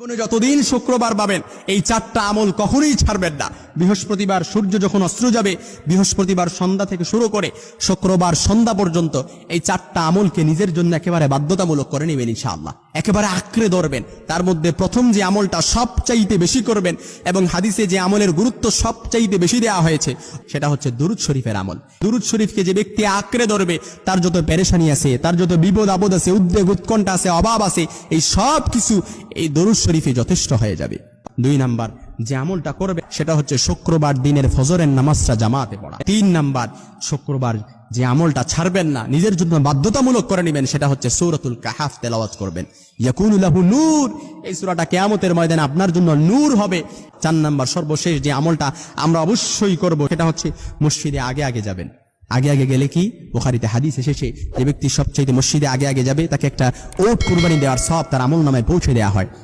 জীবনে যতদিন শুক্রবার পাবেন এই চারটা আমল কখনোই ছাড়বেন না। বৃহস্পতিবার সূর্য যখন অস্ত যাবে, বৃহস্পতিবার সন্ধ্যা থেকে শুরু করে শুক্রবার সন্ধ্যা পর্যন্ত এই চারটা আমলকে নিজের জন্য একেবারে বাধ্যতামূলক করে নেবেন ইনশাআল্লাহ। একেবারে আঁকড়ে ধরবেন। তার মধ্যে প্রথম যে আমলটা সবচাইতে বেশি করবেন এবং হাদিসে যে আমলের গুরুত্ব সবচাইতে বেশি দেওয়া হয়েছে সেটা হচ্ছে দুরুদ শরীফের আমল। দুরুদ শরীফকে যে ব্যক্তি আঁকড়ে ধরবে তার যত পেরেশানি আছে, তার যত বিপদ আপদ আছে, উদ্বেগ উৎকণ্ঠা আছে, অভাব আছে, এই সব কিছু এই দুরুদ শরীফে যথেষ্ট হয়ে যাবে। 2 নাম্বার যে আমলটা করবে সেটা হচ্ছে শুক্রবার দিনের ফজরের নামাজটা জামাতে পড়া। 3 নাম্বার শুক্রবার যে আমলটা ছাড়বেন না, নিজের জন্য বাধ্যতামূলক করে নেবেন, সেটা হচ্ছে সূরাতুল কাহাফ তেলাওয়াত করবেন। ইয়াকুনু লাহু নূর, এই সূরাটা কিয়ামতের ময়দানে আপনার জন্য নূর হবে। 4 নাম্বার সর্বশেষ যে আমলটা আমরা অবশ্যই করব সেটা হচ্ছে মসজিদে আগে আগে যাবেন। আগে আগে গেলে কি, বুখারীতে হাদিস এসেছে যে ব্যক্তি সবচেয়ে মসজিদে আগে আগে যাবে তাকে একটা ওট কুরবানি দেওয়ার সওয়াব তার আমল নামায় পৌঁছে দেওয়া হয়।